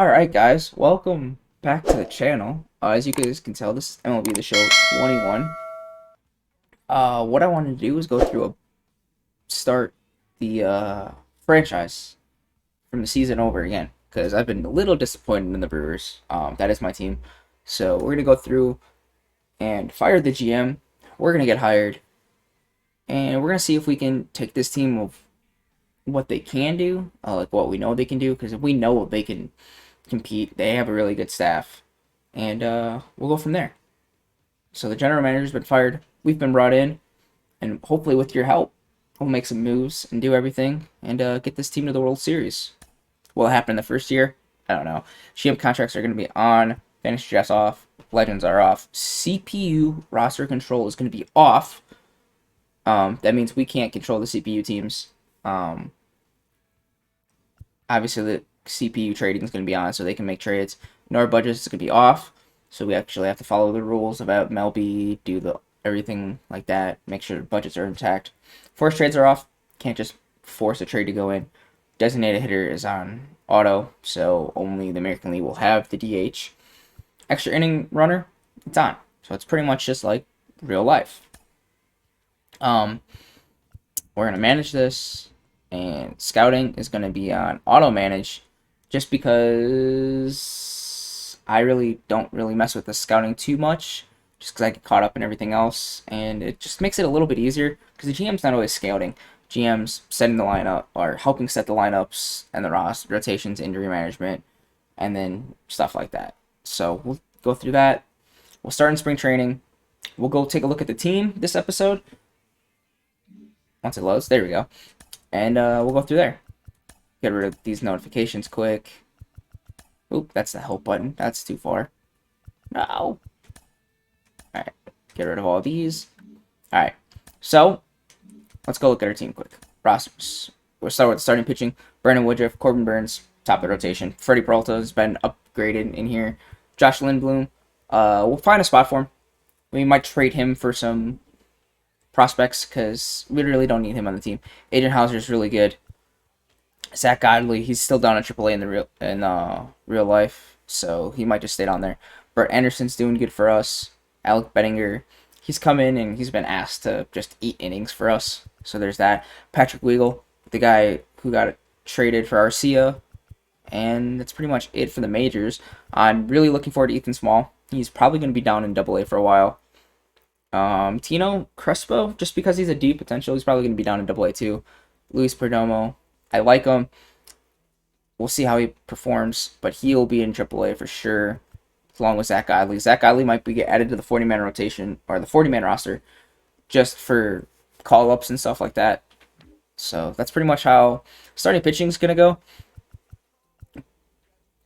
Alright guys, welcome back to the channel. As you guys can tell, this is MLB The Show 21. What I wanted to do is go through start the franchise from the season over again. Because I've been a little disappointed in the Brewers. That is my team. So we're going to go through and fire the GM. We're going to get hired. And we're going to see if we can take this team of what they can do, like what we know they can do. Because if we know they can compete, they have a really good staff, and we'll go from there. So the general manager's been fired, we've been brought in, and hopefully with your help we'll make some moves and do everything and get this team to the World Series. Will it happen in the first year? I don't know. GM contracts are going to be on, fantasy drafts off, legends are off, CPU roster control is going to be off. That means we can't control the CPU teams. Obviously the CPU trading is going to be on, so they can make trades. Our budget is going to be off, so we actually have to follow the rules about MLB, do everything like that, make sure budgets are intact. Forced trades are off, can't just force a trade to go in. Designated hitter is on auto, so only the American League will have the DH. Extra inning runner, it's on, so it's pretty much just like real life. We're going to manage this, and scouting is going to be on auto manage, just because I really don't mess with the scouting too much, just because I get caught up in everything else, and it just makes it a little bit easier, because the GM's not always scouting. GM's setting the lineup, or helping set the lineups, and the rotations, injury management, and then stuff like that. So we'll go through that. We'll start in spring training. We'll go take a look at the team this episode. Once it loads, there we go. And we'll go through there. Get rid of these notifications quick. Oop, that's the help button. That's too far. No. Alright, get rid of all these. Alright, so let's go look at our team quick. Rosters. We'll start with starting pitching. Brandon Woodruff, Corbin Burns, top of the rotation. Freddie Peralta has been upgraded in here. Josh Lindblom. We'll find a spot for him. We might trade him for some prospects, because we really don't need him on the team. Adrian Hauser is really good. Zach Godley, he's still down at AAA in real life, so he might just stay down there. Brett Anderson's doing good for us. Alec Bettinger, he's come in and he's been asked to just eat innings for us, so there's that. Patrick Weigel, the guy who got traded for Arcia, and that's pretty much it for the majors. I'm really looking forward to Ethan Small. He's probably going to be down in AA for a while. Tino Crespo, just because he's a deep potential, he's probably going to be down in AA too. Luis Perdomo, I like him. We'll see how he performs, but he'll be in AAA for sure, along with Zach Godley. Zach Godley might be added to the 40-man rotation, or the 40-man roster, just for call-ups and stuff like that. So that's pretty much how starting pitching is going to go.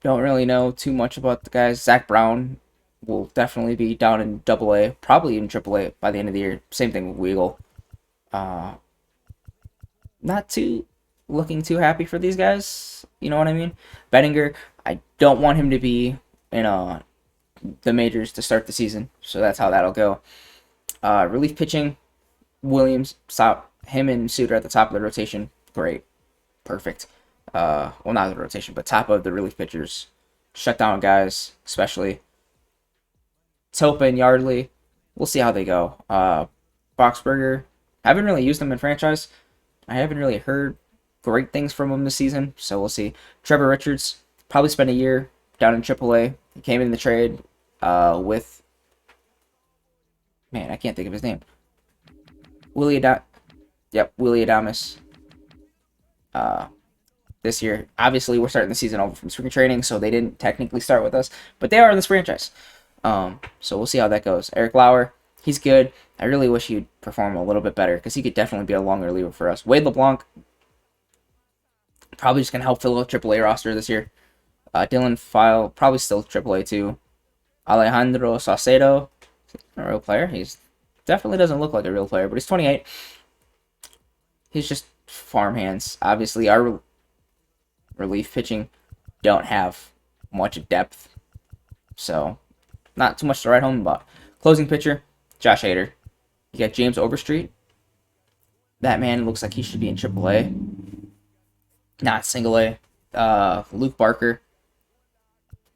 Don't really know too much about the guys. Zach Brown will definitely be down in AA, probably in AAA by the end of the year. Same thing with Weigel. Not looking too happy for these guys. You know what I mean? Bettinger, I don't want him to be in the majors to start the season, so that's how that'll go. Relief pitching, Williams, him and Suter at the top of the rotation. Great. Perfect. Well, not the rotation, but top of the relief pitchers. Shut down guys, especially Topa and Yardley, we'll see how they go. Boxberger, haven't really used them in franchise. I haven't really heard great things from him this season, so we'll see. Trevor Richards, probably spent a year down in AAA. He came in the trade with, man, I can't think of his name. Willie Adames. This year, obviously, we're starting the season over from spring training, so they didn't technically start with us, but they are in this franchise. So we'll see how that goes. Eric Lauer, he's good. I really wish he'd perform a little bit better, because he could definitely be a longer reliever for us. Wade LeBlanc, probably just going to help fill out AAA roster this year. Dylan File, probably still AAA too. Alejandro Saucedo, a real player. He's definitely doesn't look like a real player, but he's 28. He's just farmhands. Obviously, our relief pitching don't have much depth, so not too much to write home about. Closing pitcher, Josh Hader. You got James Overstreet. That man looks like he should be in AAA, not single A. Luke Barker,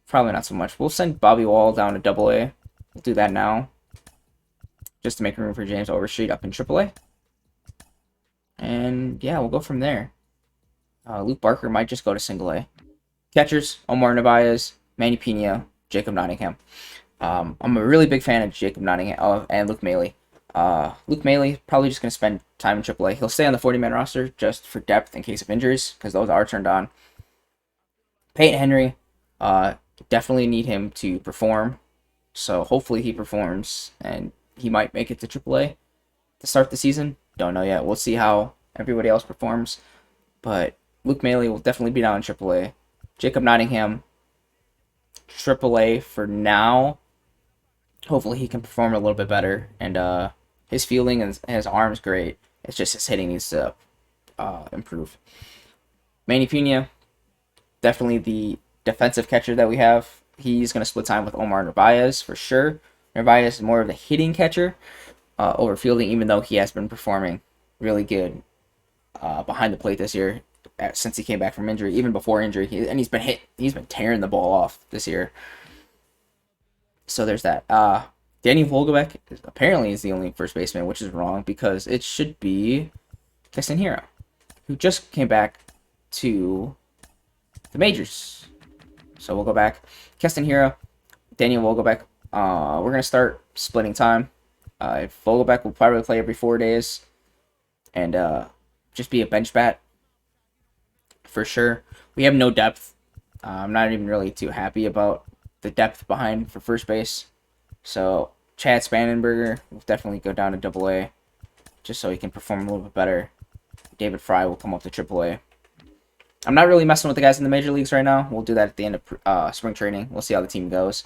Probably not so much. We'll send Bobby Wall down to AA. We'll do that now, just to make room for James Overstreet up in AAA. And yeah, we'll go from there. Luke Barker might just go to single A. Catchers, Omar Narvaez, Manny Pena, Jacob Nottingham. I'm a really big fan of Jacob Nottingham and Luke Maley. Luke Maley probably just going to spend time in AAA. He'll stay on the 40-man roster just for depth in case of injuries, because those are turned on. Peyton Henry, definitely need him to perform. So hopefully he performs, and he might make it to AAA to start the season. Don't know yet. We'll see how everybody else performs. But Luke Maley will definitely be down in AAA. Jacob Nottingham, AAA for now. Hopefully he can perform a little bit better. And his fielding and his arm's great. It's just his hitting needs to improve. Manny Pena, definitely the defensive catcher that we have. He's going to split time with Omar Narvaez for sure. Narvaez is more of the hitting catcher over fielding, even though he has been performing really good behind the plate this year since he came back from injury, even before injury. He's been tearing the ball off this year. So there's that. Danny Vogelbeck apparently is the only first baseman, which is wrong because it should be Keston Hiura, who just came back to the majors. So we'll go back. Keston Hiura, Daniel Vogelbeck. We're going to start splitting time. Vogelbeck will probably play every 4 days and just be a bench bat for sure. We have no depth. I'm not even really too happy about the depth behind for first base. So Chad Spangenberger will definitely go down to AA just so he can perform a little bit better. David Fry will come up to AAA. I'm not really messing with the guys in the major leagues right now. We'll do that at the end of spring training. We'll see how the team goes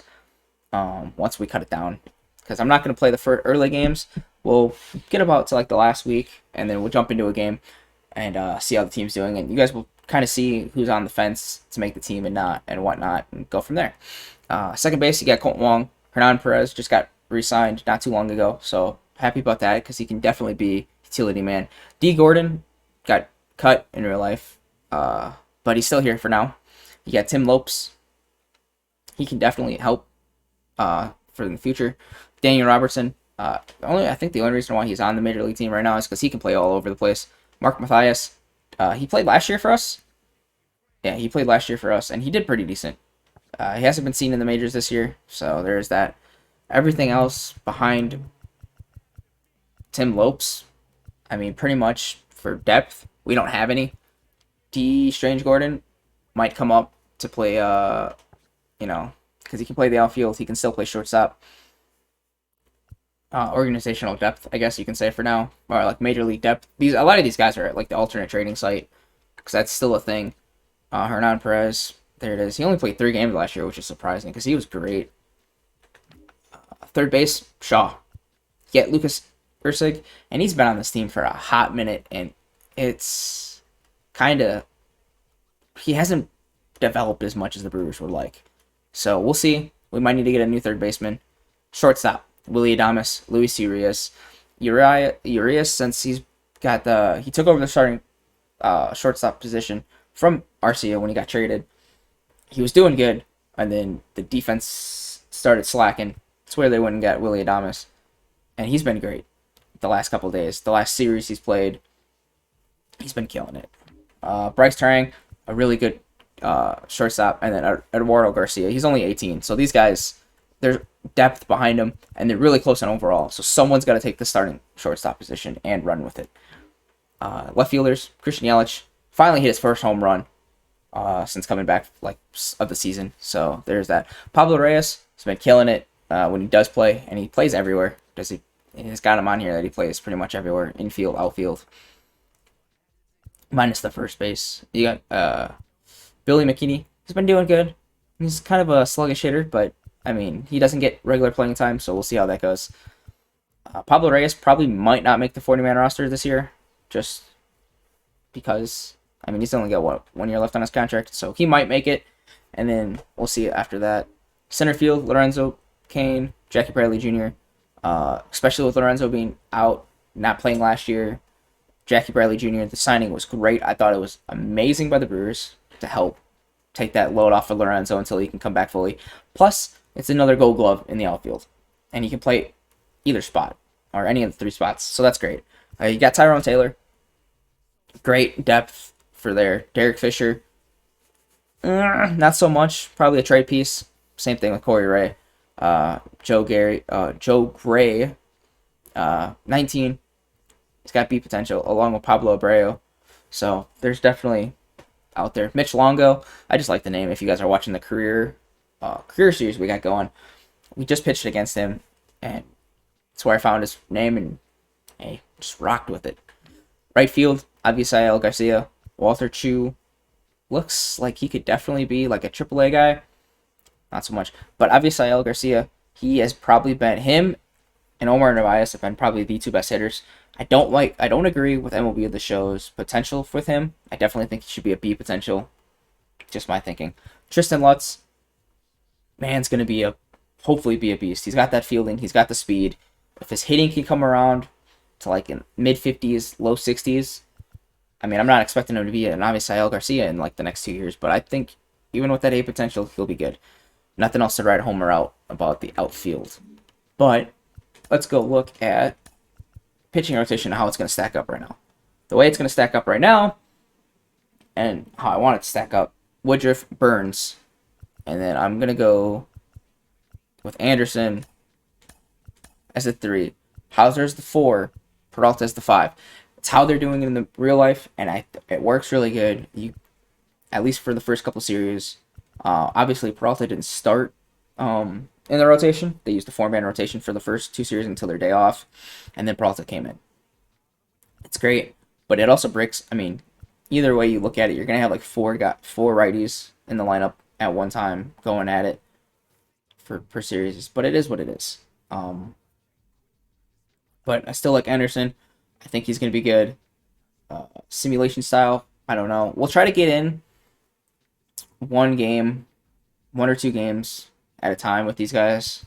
once we cut it down. Because I'm not going to play the early games. We'll get about to like the last week, and then we'll jump into a game and see how the team's doing. And you guys will kind of see who's on the fence to make the team and not and whatnot, and go from there. Second base, you got Colton Wong. Hernan Perez just got re-signed not too long ago, so happy about that because he can definitely be utility man. D. Gordon got cut in real life, but he's still here for now. You got Tim Lopes. He can definitely help for the future. Daniel Robertson. I think the only reason why he's on the major league team right now is because he can play all over the place. Mark Mathias. He played last year for us. Yeah, he played last year for us, and he did pretty decent. He hasn't been seen in the majors this year, so there's that. Everything else behind Tim Lopes, I mean, pretty much for depth, we don't have any. D. Strange Gordon might come up to play, because he can play the outfield. He can still play shortstop. Organizational depth, I guess you can say for now, or like major league depth. A lot of these guys are at like the alternate trading site because that's still a thing. Hernan Perez, there it is. He only played 3 games last year, which is surprising because he was great. Third base, Shaw. Get Lucas Ursig, and he's been on this team for a hot minute, and it's kind of he hasn't developed as much as the Brewers would like. So we'll see. We might need to get a new third baseman. Shortstop. Willie Adames, Luis Urias. Urias, since he took over the starting shortstop position from Arcia when he got traded. He was doing good, and then the defense started slacking. That's where they went and got Willie Adames, and he's been great the last couple of days. The last series he's played, he's been killing it. Bryce Terang, a really good shortstop, and then Eduardo Garcia. He's only 18, so these guys, there's depth behind them, and they're really close in overall. So someone's got to take the starting shortstop position and run with it. Left fielders, Christian Yelich finally hit his first home run since coming back of the season. So there's that. Pablo Reyes has been killing it when he does play, and he plays everywhere. He's got him on here that he plays pretty much everywhere, infield, outfield, minus the first base. You got Billy McKinney. He's been doing good. He's kind of a sluggish hitter, but I mean, he doesn't get regular playing time, so we'll see how that goes. Pablo Reyes probably might not make the 40-man roster this year, just because, I mean, he's only got, 1 year left on his contract, so he might make it, and then we'll see after that. Center field, Lorenzo Kane, Jackie Bradley Jr., especially with Lorenzo being out, not playing last year. Jackie Bradley Jr., the signing was great. I thought it was amazing by the Brewers to help take that load off of Lorenzo until he can come back fully. Plus, it's another Gold Glove in the outfield, and he can play either spot or any of the 3 spots. So that's great. You got Tyrone Taylor. Great depth for there. Derek Fisher. Not so much. Probably a trade piece. Same thing with Corey Ray. Joe Gray. 19. He's got B potential along with Pablo Abreu. So there's definitely out there. Mitch Longo. I just like the name. If you guys are watching the career series we got going, we just pitched against him, and that's where I found his name, and hey, just rocked with it. Right field, Avisail Garcia. Walter Chu looks like he could definitely be like a AAA guy. Not so much. But Avisail Garcia, he has probably been, him and Omar Narvaez have been probably the 2 best hitters. I don't agree with MLB The Show's potential with him. I definitely think he should be a B potential. Just my thinking. Tristan Lutz, man's going to hopefully be a beast. He's got that fielding. He's got the speed. If his hitting can come around to like in mid-50s, low 60s, I mean, I'm not expecting him to be an Avisail Garcia in like the next 2 years, but I think even with that A potential, he'll be good. Nothing else to write home or out about the outfield. But let's go look at pitching rotation and how it's going to stack up right now. The way it's going to stack up right now, and how I want it to stack up, Woodruff, Burns, and then I'm going to go with Anderson as the 3, Hauser as the 4, Peralta as the 5. It's how they're doing it in the real life, and it works really good. At least for the first couple series. Obviously, Peralta didn't start in the rotation. They used the 4-man rotation for the first 2 series until their day off, and then Peralta came in. It's great, but it also breaks. I mean, either way you look at it, you're gonna have like 4 righties in the lineup at one time going at it per series. But it is what it is. But I still like Anderson. I think he's gonna be good. Simulation style, I don't know. We'll try to get in 1 or 2 games at a time with these guys.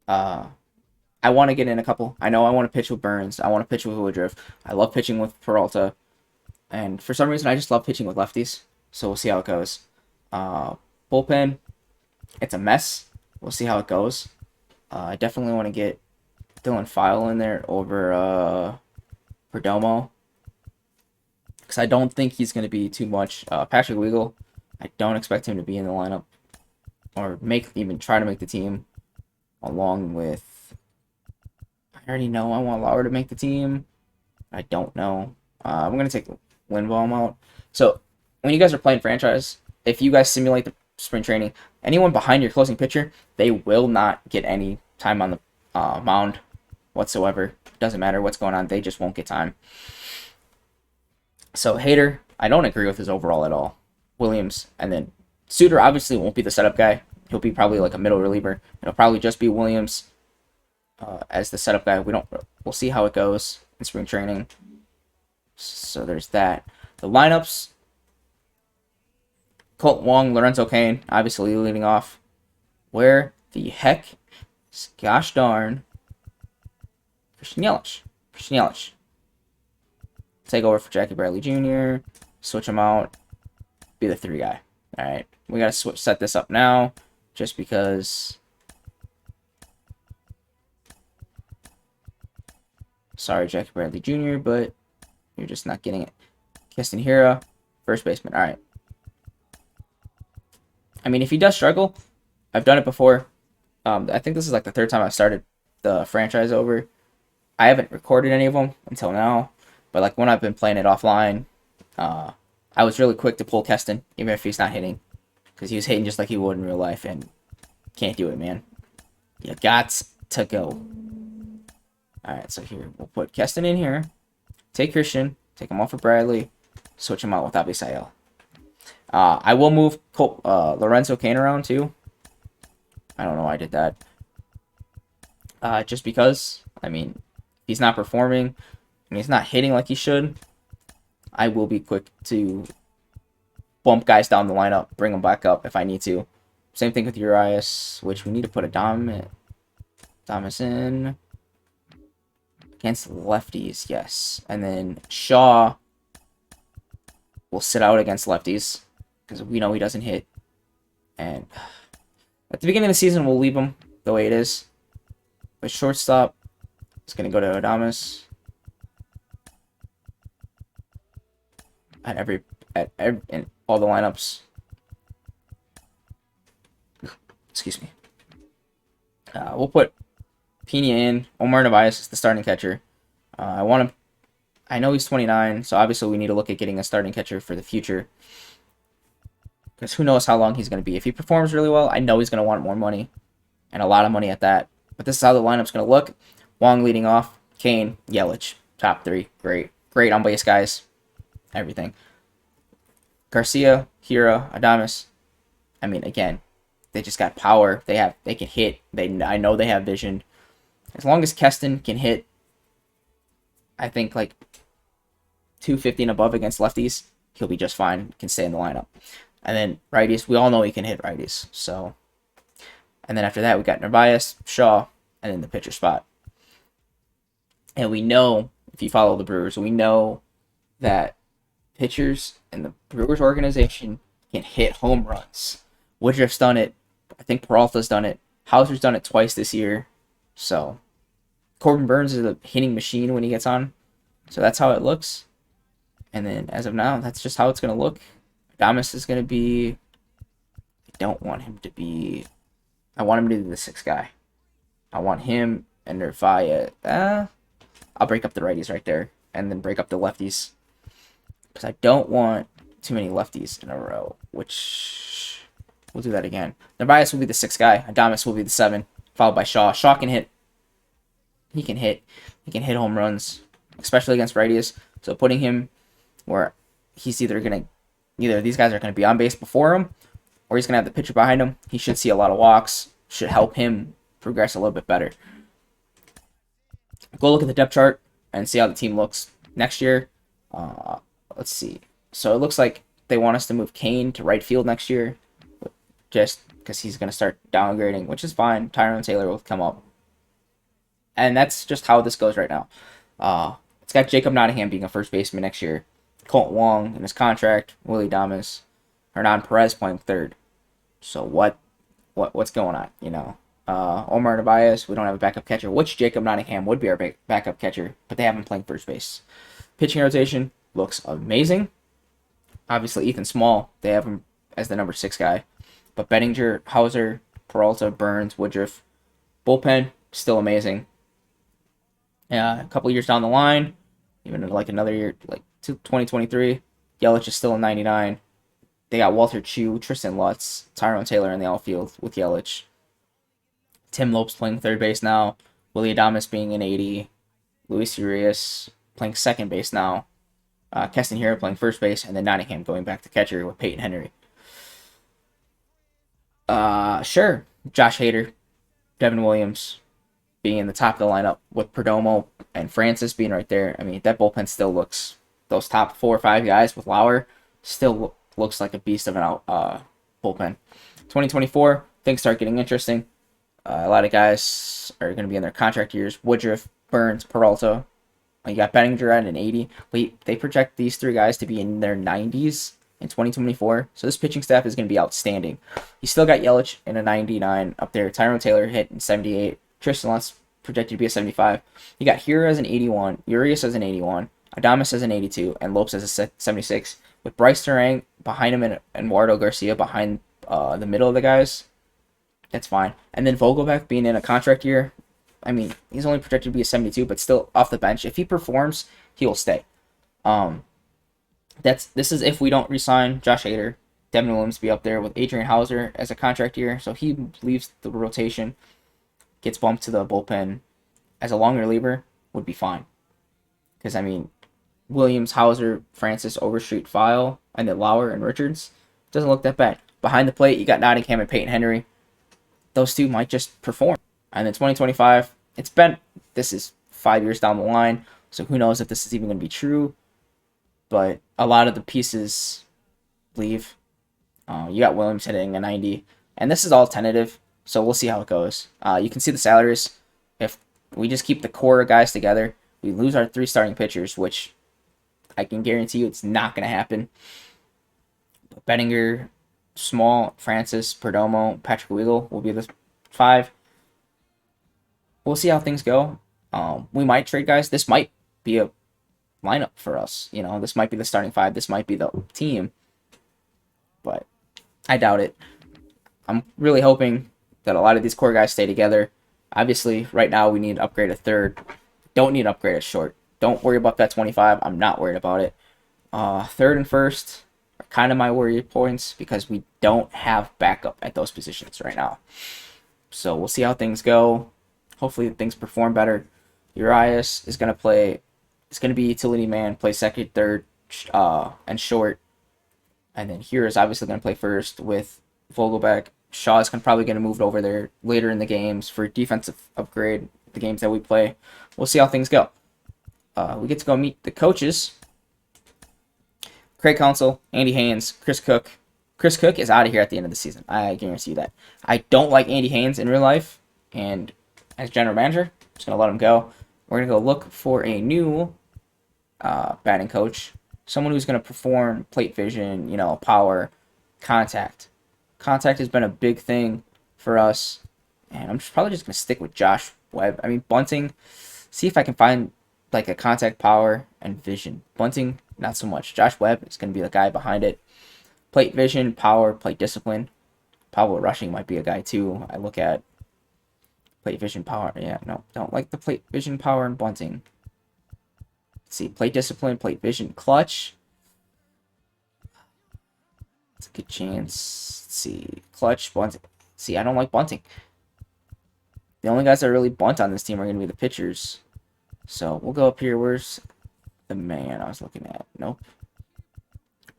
I want to get in a couple. I know I want to pitch with Burns. I want to pitch with Woodruff. I love pitching with Peralta. And for some reason, I just love pitching with lefties. So we'll see how it goes. Bullpen, it's a mess. We'll see how it goes. I definitely want to get Dylan File in there over Perdomo. Because I don't think he's going to be too much. Patrick Weigel, I don't expect him to be in the lineup or even try to make the team, along with, I already know I want Lauer to make the team. I don't know. I'm going to take Lindbaum out. So when you guys are playing franchise, if you guys simulate the spring training, anyone behind your closing pitcher, they will not get any time on the mound whatsoever. Doesn't matter what's going on. They just won't get time. So Hader, I don't agree with his overall at all. Williams, and then Suter obviously won't be the setup guy. He'll be probably like a middle reliever. It'll probably just be Williams as the setup guy. We'll see how it goes in spring training. So there's that. The lineups: Colt Wong, Lorenzo Kane, obviously leading off. Where the heck is, gosh darn, Christian Yelich? Take over for Jackie Bradley Jr. Switch him out. Be the 3 guy. All right, we gotta set this up now, just because. Sorry, Jackie Bradley Jr., but you're just not getting it. Keston Hiura, first baseman. All right. I mean, if he does struggle, I've done it before. I think this is like the 3rd time I've started the franchise over. I haven't recorded any of them until now, but like when I've been playing it offline, I was really quick to pull Keston, even if he's not hitting, because he was hitting just like he would in real life, and can't do it, man. You got to go. All right, so here we'll put Keston in here. Take Christian, take him off of Bradley, switch him out with Abisail. I will move Lorenzo Kane around too. I don't know why I did that. Just because, I mean, he's not performing and he's not hitting like he should. I will be quick to bump guys down the lineup, bring them back up if I need to. Same thing with Urias, which we need to put a Thomas in. Against lefties, yes. And then Shaw will sit out against lefties. because we know he doesn't hit. And at the beginning of the season, we'll leave him the way it is. But shortstop, it's going to go to Adames. In all the lineups. Excuse me. We'll put Pena in. Omar Narvaez is the starting catcher. I know he's 29, so obviously we need to look at getting a starting catcher for the future. Because who knows how long he's going to be. If he performs really well, I know he's going to want more money. And a lot of money at that. But this is how the lineup's going to look. Wong leading off. Kane, Yelich. Top three. Great. Great on base guys. Everything. Garcia, Hira, Adames. I mean, again, they just got power. They can hit. I know they have vision. As long as Keston can hit, I think like 250 and above against lefties, he'll be just fine. Can stay in the lineup. And then righties, we all know he can hit righties. So, and then after that, we got Narvaez, Shaw, and then the pitcher spot. And we know, if you follow the Brewers, we know that pitchers in the Brewers organization can hit home runs. Woodruff's done it. I think Peralta's done it. Hauser's done it twice this year. So, Corbin Burns is a hitting machine when he gets on. So that's how it looks. And then as of now, that's just how it's going to look. Adames is going to be... I don't want him to be... I want him to be the sixth guy. I want him and Narvaez. I'll break up the righties right there. And then break up the lefties. Because I don't want too many lefties in a row. Which... We'll do that again. Narvaez will be the sixth guy. Adames will be the seven. Followed by Shaw. Shaw can hit. He can hit. He can hit home runs. Especially against righties. So putting him where he's either these guys are going to be on base before him, or he's going to have the pitcher behind him. He should see a lot of walks. Should help him progress a little bit better. Go look at the depth chart and see how the team looks next year. Let's see. So it looks like they want us to move Kane to right field next year, just because he's going to start downgrading, which is fine. Tyrone Taylor will come up. And that's just how this goes right now. It's got Jacob Nottingham being a first baseman next year. Colt Wong in his contract. Willie Adames. Hernan Perez playing third. So what's going on, you know? Omar Narvaez, we don't have a backup catcher, which Jacob Nottingham would be our backup catcher, but they have him playing first base. Pitching rotation looks amazing. Obviously, Ethan Small, they have him as the number 6 guy. But Bettinger, Hauser, Peralta, Burns, Woodruff. Bullpen, still amazing. A couple years down the line, even like another year, like 2023, Yelich is still a 99. They got Walter Chu, Tristan Lutz, Tyrone Taylor in the outfield with Yelich. Tim Lopes playing third base now. Willie Adames being an 80. Luis Urias playing second base now. Keston Hiura playing first base. And then Nottingham going back to catcher with Peyton Henry. Sure. Josh Hader, Devin Williams being in the top of the lineup with Perdomo and Francis being right there. I mean, that bullpen still looks, those top 4 or 5 guys with Lauer still looks like a beast of an bullpen. 2024, things start getting interesting. A lot of guys are going to be in their contract years. Woodruff, Burns, Peralta. You got Bettinger at an 80. They project these 3 guys to be in their 90s in 2024. So this pitching staff is going to be outstanding. You still got Yelich in a 99 up there. Tyrone Taylor hit in 78. Tristan Lutz projected to be a 75. You got Hiura as an 81. Urias as an 81. Adames as an 82. And Lopes as a 76. With Bryce Terang behind him and Eduardo Garcia behind the middle of the guys. That's fine. And then Vogelbach being in a contract year. I mean, he's only projected to be a 72, but still off the bench. If he performs, he will stay. This is if we don't resign Josh Hader. Devin Williams be up there with Adrian Hauser as a contract year. So he leaves the rotation, gets bumped to the bullpen as a long reliever, would be fine. Because, I mean, Williams, Hauser, Francis, Overstreet, File, and then Lauer and Richards doesn't look that bad. Behind the plate, you got Nottingham and Peyton Henry. Those 2 might just perform. And then 2025, this is 5 years down the line, so who knows if this is even going to be true. But a lot of the pieces leave. You got Williams hitting a 90, and this is all tentative, so we'll see how it goes. You can see the salaries. If we just keep the core guys together, we lose our 3 starting pitchers, which I can guarantee you it's not going to happen. Bettinger, Small, Francis, Perdomo, Patrick Weigel will be the 5. We'll see how things go. We might trade guys. This might be a lineup for us. This might be the starting 5. This might be the team, but I doubt it. I'm really hoping that a lot of these core guys stay together. Obviously, right now we need to upgrade a third. Don't need to upgrade a short. Don't worry about that 25. I'm not worried about it. Third and first are kind of my worry points because we don't have backup at those positions right now. So we'll see how things go. Hopefully things perform better. Urias is going to play. It's going to be utility man, play second, third, and short. And then here is obviously going to play first with Vogelback. Shaw is probably going to move over there later in the games for defensive upgrade, the games that we play. We'll see how things go. We get to go meet the coaches. Craig Counsell, Andy Haynes, Chris Cook. Chris Cook is out of here at the end of the season. I guarantee you that. I don't like Andy Haynes in real life, and as general manager, I'm just going to let him go. We're going to go look for a new batting coach, someone who's going to perform plate vision, power, contact. Contact has been a big thing for us, and I'm probably just going to stick with Josh Webb. I mean, bunting, see if I can find like a contact, power, and vision. Bunting, not so much. Josh Webb is going to be the guy behind it. Plate vision, power, plate discipline. Pablo Rushing might be a guy too. I look at plate vision, power. Yeah, no, don't like the plate vision, power, and bunting. Let's see, plate discipline, plate vision, clutch. It's a good chance. Let's see, clutch, bunting. See, I don't like bunting. The only guys that really bunt on this team are going to be the pitchers. So we'll go up here. Where's the man I was looking at? Nope.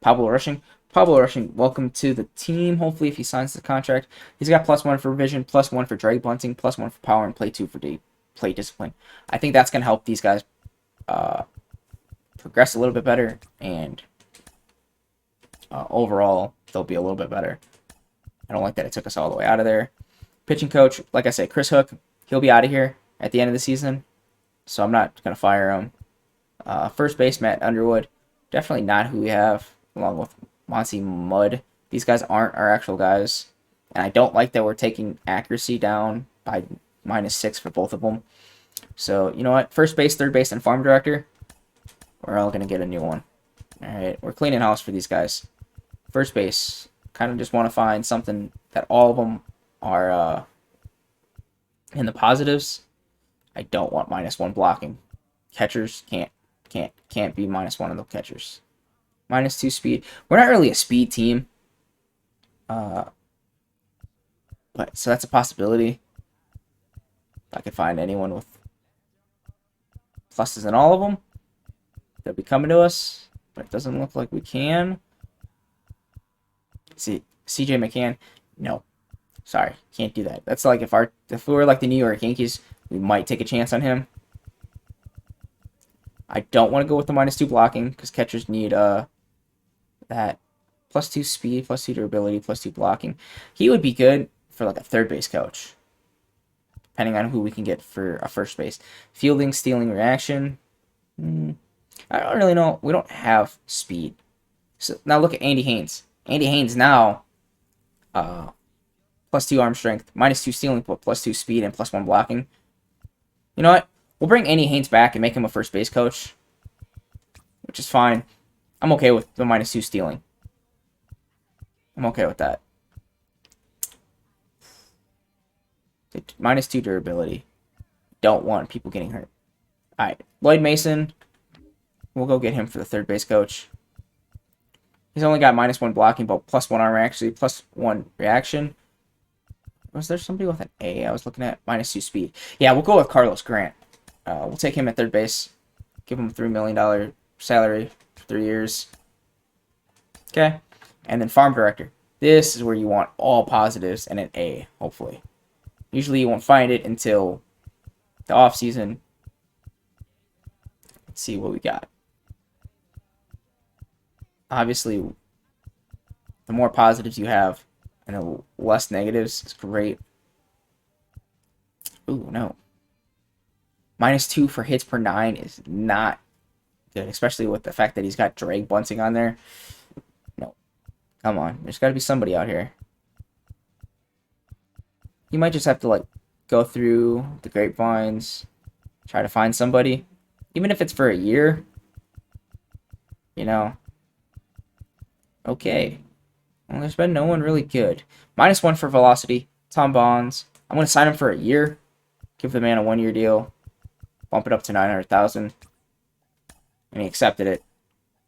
Pablo Rushing. Pablo Rushing, welcome to the team. Hopefully, if he signs the contract, he's got +1 for vision, +1 for drag bunting, +1 for power, and +2 for plate discipline. I think that's going to help these guys progress a little bit better, and overall, they'll be a little bit better. I don't like that it took us all the way out of there. Pitching coach, like I said, Chris Hook, he'll be out of here at the end of the season, so I'm not going to fire him. First base, Matt Underwood, definitely not who we have, along with Monty Mudd. These guys aren't our actual guys, and I don't like that we're taking accuracy down by -6 for both of them. So, you know what? First base, third base, and farm director, we're all going to get a new one. All right, we're cleaning house for these guys. First base, kind of just want to find something that all of them are in the positives. I don't want -1 blocking. Catchers can't be -1 of the catchers. -2 speed. We're not really a speed team. But so that's a possibility. If I could find anyone with pluses in all of them, they'll be coming to us. But it doesn't look like we can. See, CJ McCann. No. Sorry, can't do that. That's like if we were like the New York Yankees, we might take a chance on him. I don't want to go with the -2 blocking because catchers need that +2 speed, +2 durability, +2 blocking. He would be good for like a third base coach, depending on who we can get for a first base. Fielding, stealing, reaction. I don't really know. We don't have speed. So now look at Andy Haynes. Andy Haynes now, +2 arm strength, -2 stealing, but +2 speed and +1 blocking. You know what? We'll bring Andy Haynes back and make him a first base coach, which is fine. I'm okay with the -2 stealing. I'm okay with that. -2 durability. Don't want people getting hurt. All right, Lloyd Mason. We'll go get him for the third base coach. He's only got -1 blocking, but +1 arm actually, +1 reaction. Was there somebody with an A I was looking at? -2 speed. Yeah, we'll go with Carlos Grant. We'll take him at third base. Give him a $3 million salary for 3 years. Okay. And then farm director. This is where you want all positives and an A, hopefully. Usually you won't find it until the off season. Let's see what we got. Obviously, the more positives you have and the less negatives is great. Ooh, no. -2 for hits per 9 is not good, especially with the fact that he's got drag bunting on there. No. Come on, there's got to be somebody out here. You might just have to like go through the grapevines, try to find somebody, even if it's for a year. You know. Okay. Well, there's been no one really good. -1 for velocity. Tom Bonds. I'm gonna sign him for a year. Give the man a 1-year deal. Bump it up to 900,000. And he accepted it.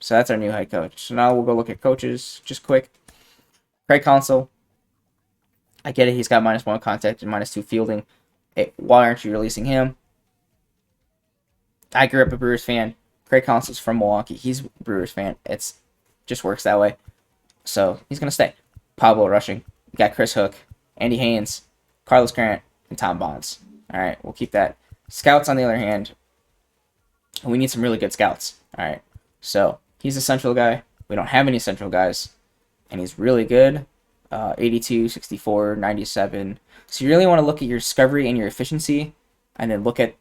So that's our new head coach. So now we'll go look at coaches just quick. Craig Counsell. I get it. He's got -1 contact and -2 fielding. Hey, why aren't you releasing him? I grew up a Brewers fan. Craig Counsell's from Milwaukee. He's a Brewers fan. It's just works that way. So he's gonna stay. Pablo rushing. We got Chris Hook, Andy Haynes, Carlos Grant, and Tom Bonds. All right, we'll keep that. Scouts, on the other hand, we need some really good scouts. All right, so he's a central guy. We don't have any central guys, and he's really good. 82, 64, 97. So you really want to look at your discovery and your efficiency, and then look at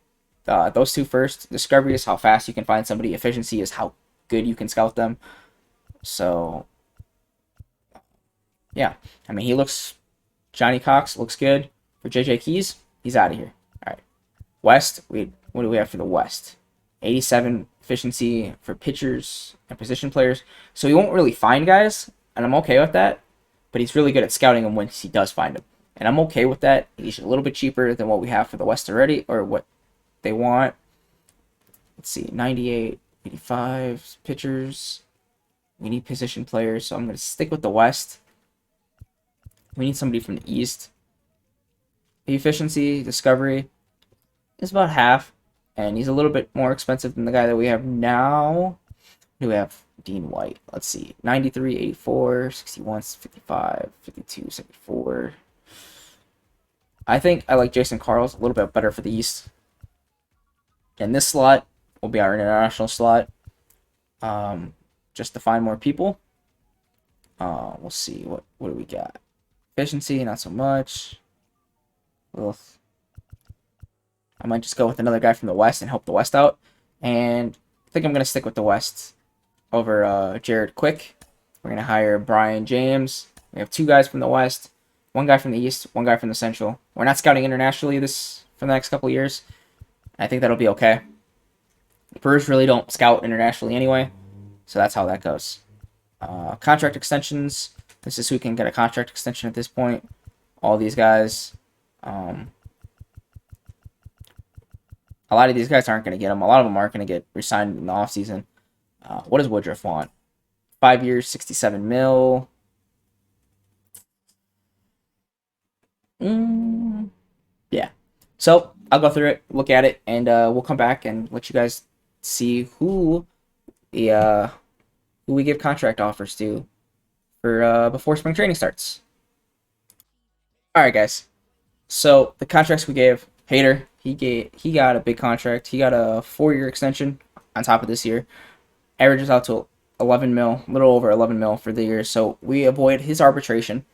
those two first. Discovery is how fast you can find somebody. Efficiency is how good you can scout them. So, yeah. I mean, he looks... Johnny Cox looks good. For JJ Keys, he's out of here. All right. West, what do we have for the West? 87 efficiency for pitchers and position players. So he won't really find guys, and I'm okay with that. But he's really good at scouting them once he does find them. And I'm okay with that. He's a little bit cheaper than what we have for the West already, or what they want. Let's see, 98, 85 pitchers. We need position players, so I'm going to stick with the West. We need somebody from the East. The efficiency, discovery is about half, and he's a little bit more expensive than the guy that we have now. Who do we have? Dean White. Let's see. 93, 84, 61, 55, 52, 74. I think I like Jason Carl's a little bit better for the East. And this slot will be our international slot. Just to find more people. We'll see. What do we got? Efficiency, not so much. Ugh. I might just go with another guy from the West and help the West out. And I think I'm going to stick with the West over Jared Quick. We're going to hire Brian James. We have 2 guys from the West, 1 guy from the East, 1 guy from the Central. We're not scouting internationally for the next couple of years. I think that'll be okay. The Brewers really don't scout internationally anyway, so that's how that goes. Contract extensions. This is who can get a contract extension at this point. All these guys. A lot of these guys aren't going to get them. A lot of them aren't going to get re-signed in the offseason. What does Woodruff want? 5 years, 67 mil. Yeah. So I'll go through it, look at it, and we'll come back and let you guys see who we give contract offers to for before spring training starts. All right, guys. So the contracts we gave Hader, he got a big contract. He got a 4-year extension on top of this year. Averages out to 11 mil, a little over 11 mil for the year. So we avoid his arbitration.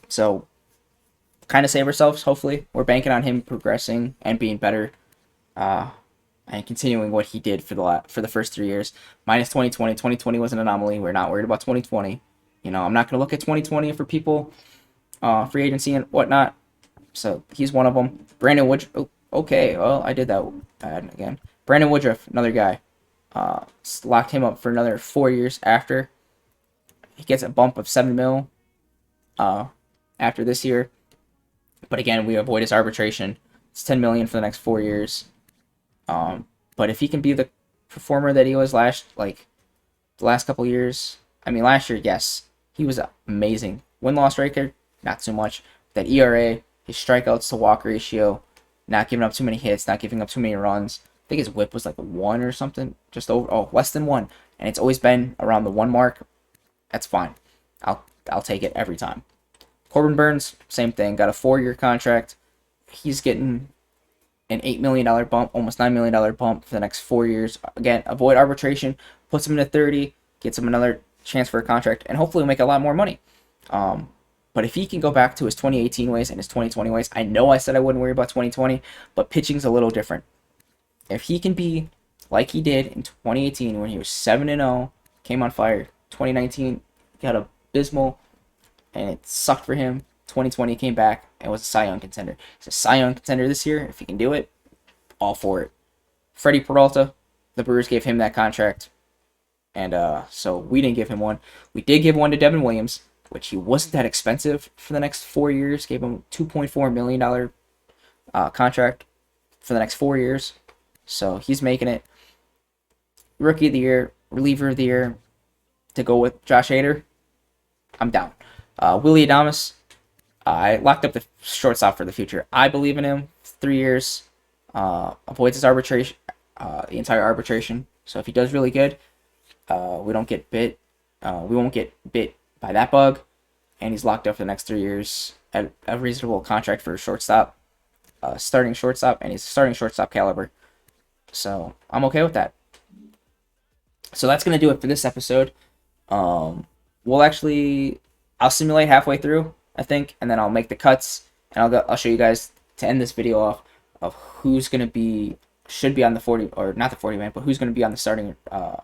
So kind of save ourselves, hopefully. We're banking on him progressing and being better and continuing what he did for the first 3 years. Minus 2020. 2020 was an anomaly. We're not worried about 2020. You know, I'm not going to look at 2020 for people, free agency and whatnot. So he's one of them. Brandon Woodruff. Oh, okay, well, I did that bad again. Brandon Woodruff, another guy. Locked him up for another 4 years after. He gets a bump of 7 mil after this year. But again, we avoid his arbitration. It's 10 million for the next 4 years. But if he can be the performer that he was the last couple years, I mean, last year, yes, he was amazing. Win-loss record, not so much. That ERA, his strikeouts to walk ratio, not giving up too many hits, not giving up too many runs. I think his whip was like 1 or something, just over, less than 1. And it's always been around the 1 mark. That's fine. I'll take it every time. Corbin Burns, same thing, got a 4-year contract. He's getting an $8 million bump, almost $9 million bump for the next 4 years. Again, avoid arbitration, puts him into 30, gets him another chance for a contract, and hopefully make a lot more money. But if he can go back to his 2018 ways and his 2020 ways, I know I said I wouldn't worry about 2020, but pitching's a little different. If he can be like he did in 2018 when he was 7-0, came on fire. 2019, got abysmal. and it sucked for him. 2020 came back and was a Cy Young contender. He's a Cy Young contender this year. If he can do it, all for it. Freddie Peralta, the Brewers gave him that contract, and so we didn't give him one. We did give one to Devin Williams, which he wasn't that expensive for the next 4 years. Gave him $2.4 million contract for the next 4 years. So he's making it. Rookie of the year, reliever of the year, to go with Josh Hader, I'm down. Willie Adames, I locked up the shortstop for the future. I believe in him. 3 years. Avoids his arbitration, the entire arbitration. So if he does really good, we don't get bit. We won't get bit by that bug. And he's locked up for the next 3 years at a reasonable contract for a shortstop, starting shortstop, and he's starting shortstop caliber. So I'm okay with that. So that's gonna do it for this episode. I'll simulate halfway through, I think, and then I'll make the cuts, and I'll show you guys to end this video off of who's gonna should be on the 40, or not the 40 man, but who's gonna be on the starting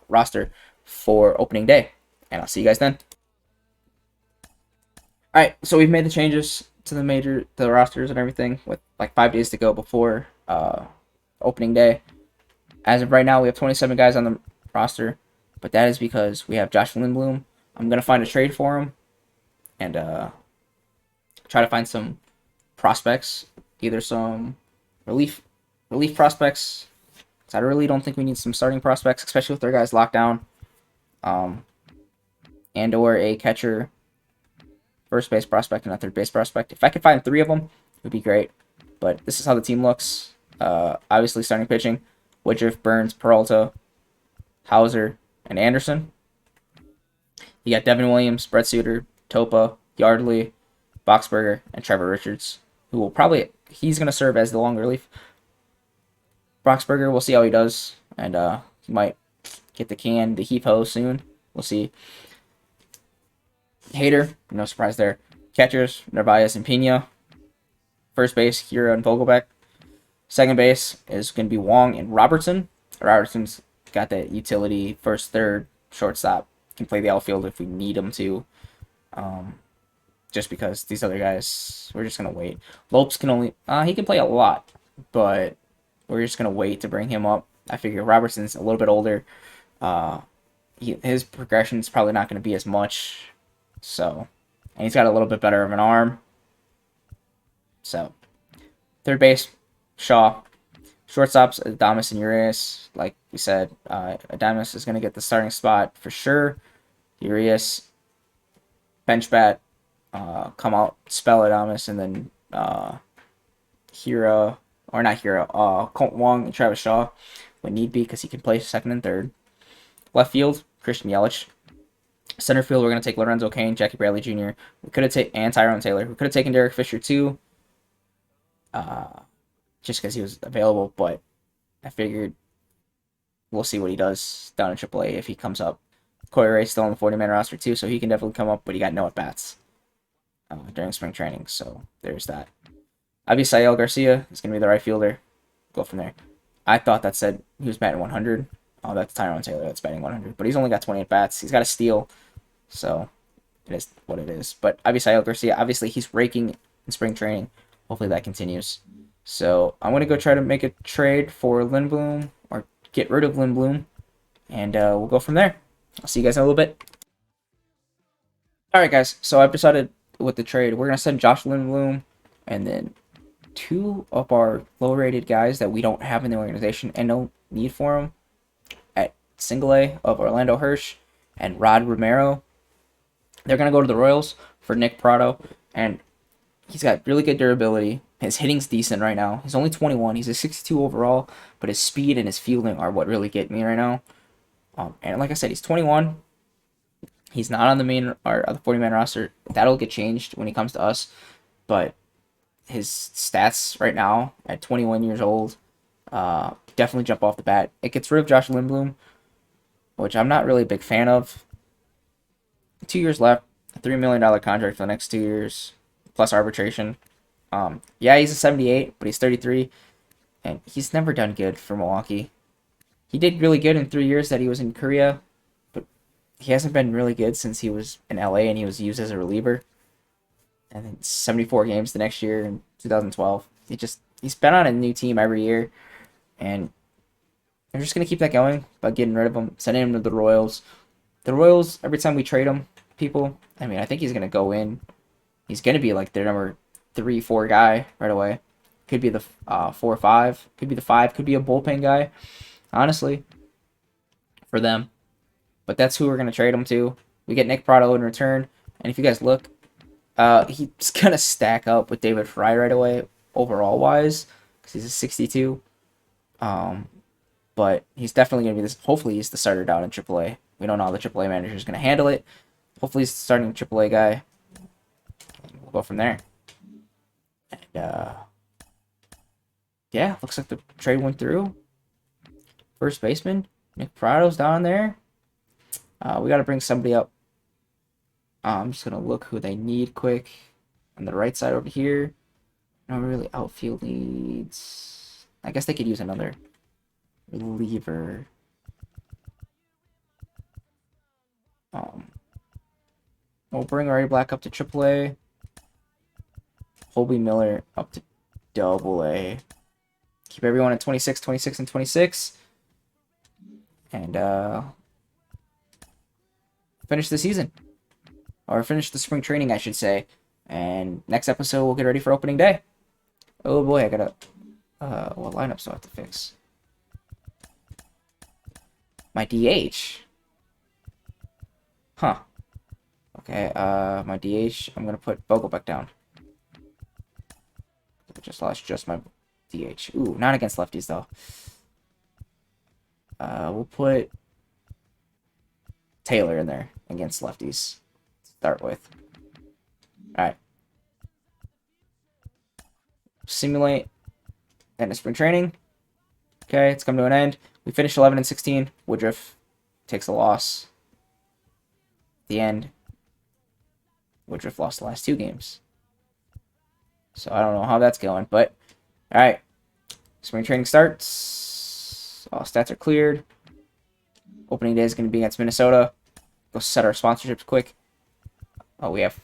roster for opening day. And I'll see you guys then. All right, so we've made the changes to the rosters and everything with like 5 days to go before opening day. As of right now, we have 27 guys on the roster, but that is because we have Josh Lindblom. I'm gonna find a trade for him and try to find some prospects, either some relief prospects, because I really don't think we need some starting prospects, especially with our guys locked down, and or a catcher, first base prospect, and a third base prospect. If I could find 3 of them, it would be great. But this is how the team looks. Obviously, starting pitching: Woodruff, Burns, Peralta, Hauser, and Anderson. You got Devin Williams, Brett Suter, Topa, Yardley, Boxberger, and Trevor Richards, who will he's going to serve as the long relief. Boxberger, we'll see how he does, and he might get the heave ho soon. We'll see. Hader, no surprise there. Catchers, Narvaez and Pena. First base, Hira and Vogelbeck. Second base is going to be Wong and Robertson. Robertson's got that utility, first, third, shortstop. Can play the outfield if we need him to. Just because these other guys, we're just going to wait. Lopes can only, he can play a lot, but we're just going to wait to bring him up. I figure Robertson's a little bit older. His progression is probably not going to be as much. So, and he's got a little bit better of an arm. So, third base, Shaw. Shortstops, Adames and Urias. Like we said, Adames is going to get the starting spot for sure. Urias, bench bat, come out, spell Adames, and then Colt Wong and Travis Shaw when need be, because he can play second and third. Left field, Christian Yelich. Center field, we're going to take Lorenzo Kane, Jackie Bradley Jr. We could have and Tyrone Taylor. We could have taken Derek Fisher too, just because he was available, but I figured we'll see what he does down in AAA if he comes up. Corey Ray's still on the 40-man roster too, so he can definitely come up, but he got no at-bats during spring training, so there's that. Avisail Garcia is going to be the right fielder. Go from there. I thought that said he was batting 100. Oh, that's Tyrone Taylor that's batting 100, but he's only got 28 bats. He's got a steal, so it is what it is. But Avisail Garcia, obviously he's raking in spring training. Hopefully that continues. So I'm going to go try to make a trade for Lindblom, or get rid of Lindblom, and we'll go from there. I'll see you guys in a little bit. Alright guys, so I've decided with the trade, we're going to send Josh Lindblom and then 2 of our low-rated guys that we don't have in the organization and no need for them at single A of Orlando Hirsch and Rod Romero. They're going to go to the Royals for Nick Prado, and he's got really good durability. His hitting's decent right now. He's only 21. He's a 62 overall, but his speed and his fielding are what really get me right now. And like I said, he's 21. He's not on the main or the 40-man roster. That'll get changed when he comes to us. But his stats right now at 21 years old definitely jump off the bat. It gets rid of Josh Lindblom, which I'm not really a big fan of. 2 years left, a $3 million contract for the next 2 years, plus arbitration. Yeah, he's a 78, but he's 33, and he's never done good for Milwaukee. He did really good in 3 years that he was in Korea, but he hasn't been really good since he was in LA and he was used as a reliever. and then 74 games the next year in 2012. He's been on a new team every year, and they're just gonna keep that going by getting rid of him, sending him to the Royals. The Royals, every time we trade him, people, I mean, I think he's gonna go in. He's gonna be like their number 3, 4 guy right away. Could be the 4 or 5. Could be the 5. Could be a bullpen guy. Honestly, for them. But that's who we're gonna trade him to. We get Nick Pratto in return, and if you guys look, he's gonna stack up with David Fry right away overall wise because he's a 62. But he's definitely gonna be this. Hopefully, he's the starter down in AAA. We don't know how the AAA manager is gonna handle it. Hopefully, he's the starting AAA guy. We'll go from there. And yeah, looks like the trade went through. First baseman Nick Pratto's down there. We got to bring somebody up. I'm just gonna look who they need quick on the right side over here. No really outfield needs. I guess they could use another reliever. We'll bring Ray Black up to AAA. Colby Miller up to AA. Keep everyone at 26, 26, and 26. And finish the season. Or finish the spring training, I should say. And next episode, we'll get ready for opening day. Oh boy, I gotta... what lineups do I have to fix? My DH. Huh. Okay, my DH, I'm gonna put Vogelbeck down. I just lost just my DH. Ooh, not against lefties, though. We'll put Taylor in there against lefties to start with. Alright. Simulate end of spring training. Okay, it's come to an end. We finished 11 and 16. Woodruff takes a loss. At the end, Woodruff lost the last 2 games. So I don't know how that's going, but alright. Spring training starts. All stats are cleared. Opening day is going to be against Minnesota. Go set our sponsorships quick. Oh, we have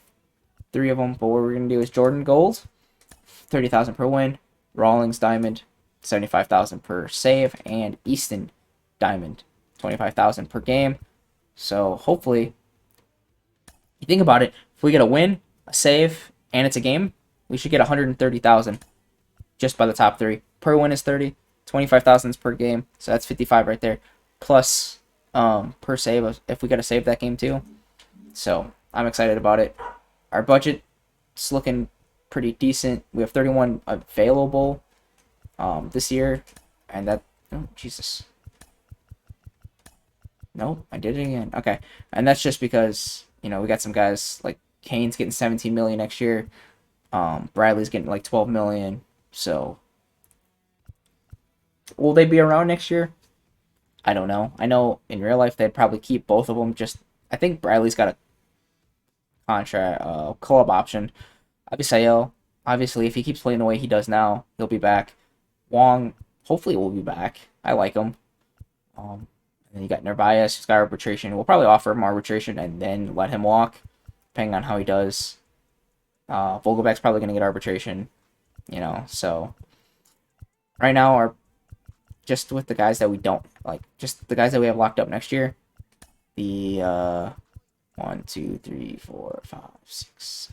3 of them, but what we're going to do is Jordan Gold, 30,000 per win. Rawlings Diamond, 75,000 per save, and Easton Diamond, 25,000 per game. So hopefully, you think about it, if we get a win, a save, and it's a game, we should get 130,000 just by the top 3. Per win is 30, 25,000 is per game, so that's 55 right there. Plus per save if we got to save that game too. So I'm excited about it. Our budget's looking pretty decent. We have 31 available this year, and that, oh Jesus, no, I did it again. Okay, and that's just because, you know, we got some guys like Kane's getting 17 million next year. Bradley's getting like 12 million. So will they be around next year? I don't know. I know in real life they'd probably keep both of them. Just I think Bradley's got a contract club option. Abisayo, obviously, if he keeps playing the way he does now, he'll be back. Wong, hopefully, will be back. I like him. And then you got Narvaez, who's got arbitration. We'll probably offer him arbitration and then let him walk, depending on how he does. Vogelback's probably going to get arbitration, you know. So right now, just with the guys that we don't like, just the guys that we have locked up next year, the 1, 2, 3, 4, 5, 6,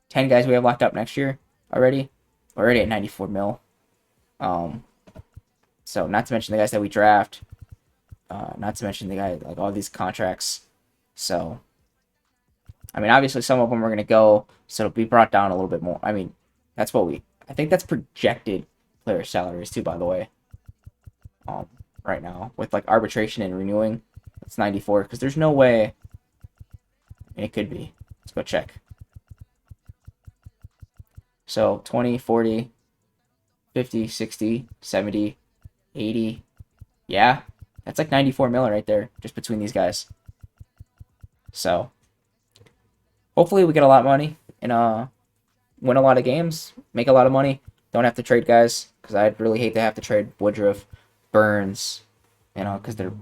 10 guys we have locked up next year already. We're already at 94 mil. So not to mention the guys that we draft. Not to mention the guys, like all these contracts. So, I mean, obviously some of them are going to go, so it'll be brought down a little bit more. I mean, that's what I think that's projected player salaries too, by the way. Right now with like arbitration and renewing, it's 94 because there's no way. I mean, it could be. Let's go check. So 20, 40, 50, 60, 70, 80. Yeah, that's like 94 mil right there just between these guys. So hopefully we get a lot of money and win a lot of games, make a lot of money. Don't have to trade guys because I'd really hate to have to trade Woodruff, Burns, you know, because they're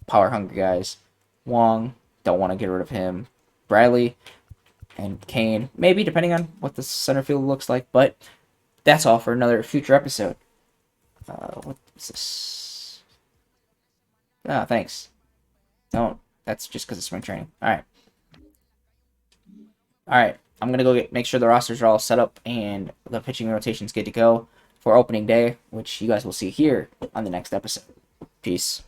power hungry guys. Wong, don't want to get rid of him. Bradley, and Kane, maybe, depending on what the center field looks like. But that's all for another future episode. What's this? Ah, thanks. No, that's just because of spring training. All right. All right. I'm going to go make sure the rosters are all set up and the pitching rotation's good to go for opening day, which you guys will see here on the next episode. Peace.